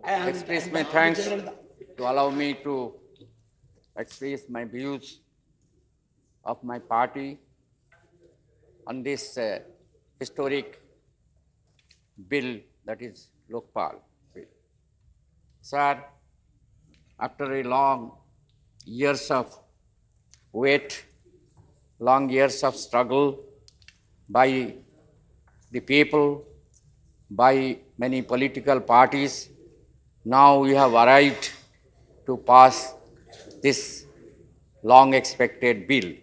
express my thanks to allow me to express my views of my party on this historic bill, that is Lokpal bill. Sir, after a long years of wait, long years of struggle by the people, by many political parties, now we have arrived to pass this long expected bill.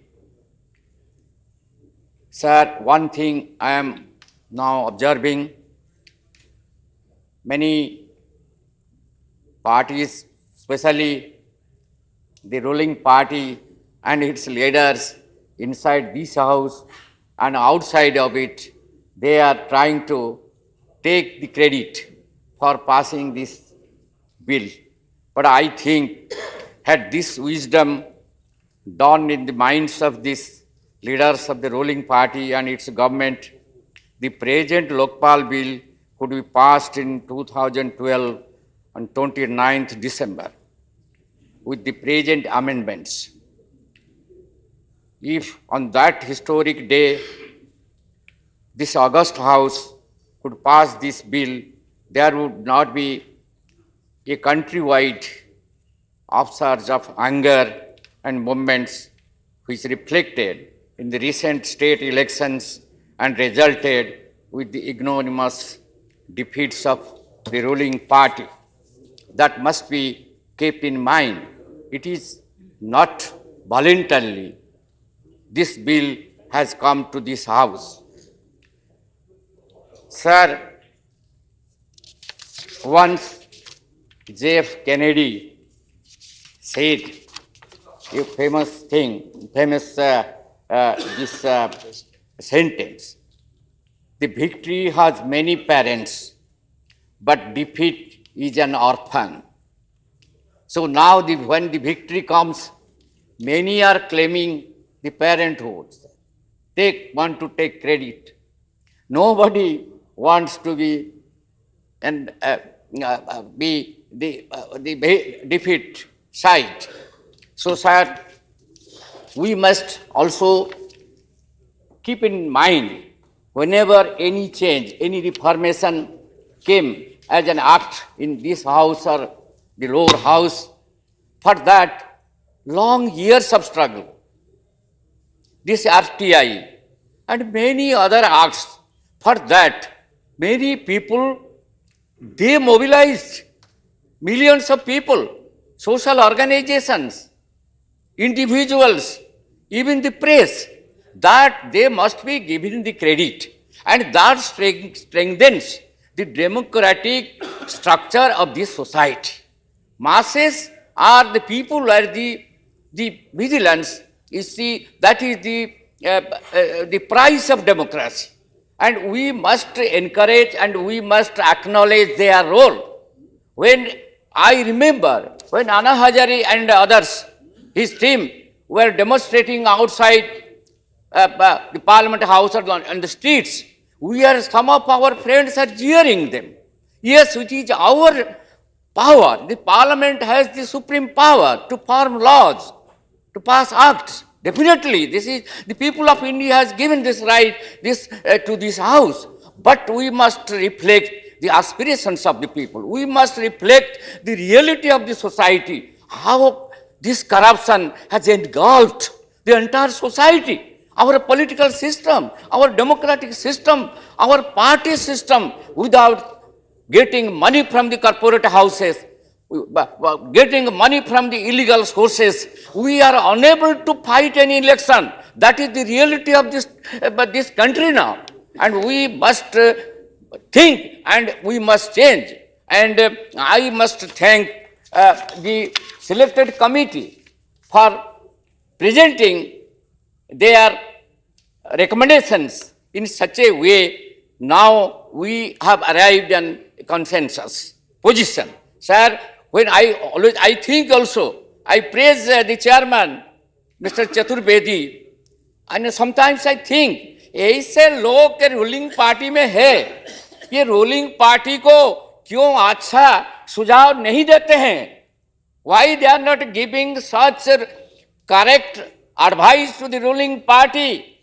Sir, one thing I am now observing, many parties, especially the ruling party and its leaders inside this house and outside of it, they are trying to take the credit for passing this bill. But I think, had this wisdom dawned in the minds of these leaders of the ruling party and its government, the present Lokpal bill could be passed in 2012 on 29th December with the present amendments. If on that historic day this august house could pass this bill, there would not be a countrywide upsurge of anger and movements which reflected in the recent state elections and resulted with the ignominious defeats of the ruling party. That must be kept in mind. It is not voluntarily this bill has come to this house. Sir, once J.F. Kennedy said a famous thing, this sentence: the victory has many parents, but defeat is an orphan. So now when the victory comes, many are claiming the parenthood. They want to take credit. Nobody wants to be the defeat side. So, sir, we must also keep in mind whenever any change, any reformation came as an act in this house or the lower house, for that long years of struggle, this RTI and many other acts, for that many people, they mobilized millions of people, social organizations, individuals, even the press, that they must be given the credit, and that strengthens the democratic structure of this society. Masses are the people where the vigilance is that is the price of democracy, and we must encourage and we must acknowledge their role. When I remember when Anna Hazare and others, his team, were demonstrating outside the Parliament House or on the streets, some of our friends are jeering them. Yes, it is our power. The Parliament has the supreme power to form laws, to pass acts. Definitely, this is the people of India has given this right to this house. But we must reflect the aspirations of the people. We must reflect the reality of the society, how this corruption has engulfed the entire society, our political system, our democratic system, our party system. Without getting money from the corporate houses, getting money from the illegal sources, we are unable to fight any election. That is the reality of this country now. And we must think and we must change. And I must thank the selected committee for presenting their recommendations in such a way. Now we have arrived in consensus position. Sir, when I think also, I praise the chairman, Mr. Chaturvedi, and sometimes I think, ऐसे लोग के ruling party में है, ये ruling party को क्यों अच्छा सुझाव नहीं देते हैं? Why they are not giving such correct advice to the ruling party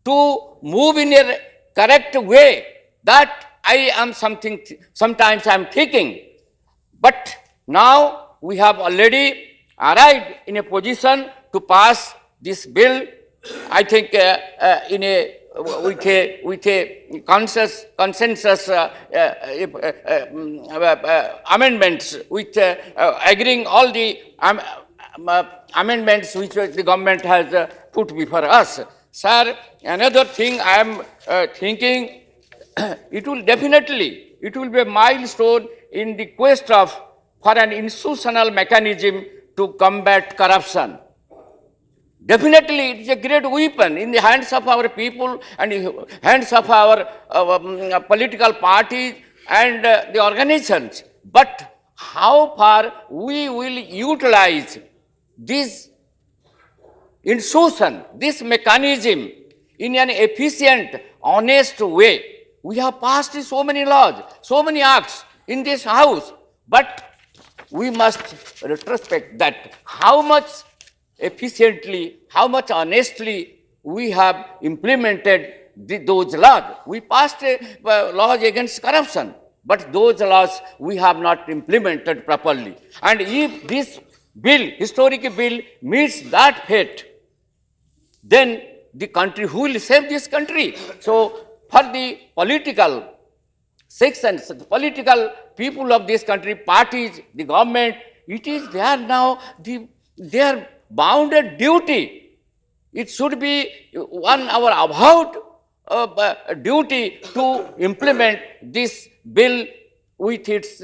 to move in a correct way? That I am sometimes I am thinking. But now we have already arrived in a position to pass this bill, I think in a with a consensus amendments, with agreeing all the amendments which the government has put before us. Sir, another thing I am thinking, it will be a milestone in the quest for an institutional mechanism to combat corruption. Definitely, it is a great weapon in the hands of our people and the hands of our political parties and the organizations. But how far we will utilize this institution, this mechanism in an efficient, honest way? We have passed so many laws, so many acts in this house, but we must retrospect that how much efficiently, how much honestly we have implemented those laws. We passed laws against corruption, but those laws we have not implemented properly. And if this bill, historic bill, meets that fate, then the country, who will save this country? So, for the political sections, the political people of this country, parties, the government, it is there now, their bounded duty. It should be one our avowed duty to implement this bill with its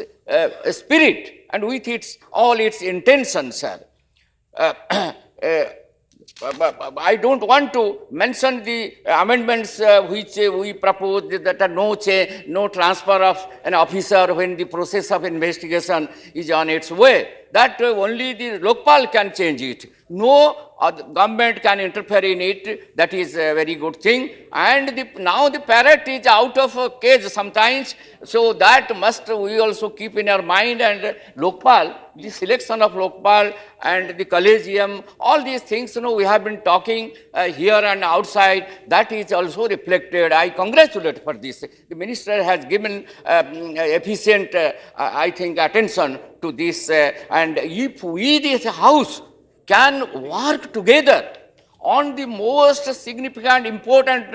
spirit and with all its intentions, sir. I don't want to mention the amendments which we propose, that no transfer of an officer when the process of investigation is on its way. That only the Lokpal can change it. No government can interfere in it. That is a very good thing. And now the parrot is out of a cage sometimes. So that must we also keep in our mind. And Lokpal, the selection of Lokpal and the collegium, all these things, we have been talking here and outside. That is also reflected. I congratulate for this. The minister has given efficient, I think, attention to this. And if we, this house, can work together on the most significant, important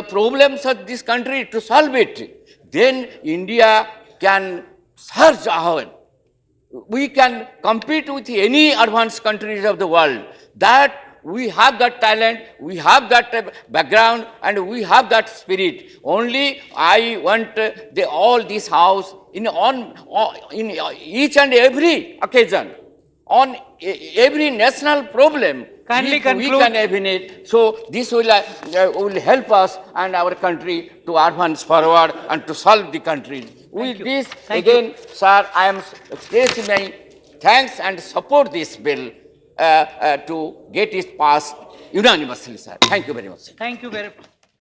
problems of this country to solve it, then India can surge ahead. We can compete with any advanced countries of the world. That we have that talent, we have that background, and we have that spirit. Only I want all this house in each and every occasion, on every national problem, Kindly we conclude. can eliminate. So this will help us and our country to advance forward and to solve the country. With this, again, sir, I am expressing my thanks and support this bill to get it passed unanimously, sir. Thank you very much. Thank you very much.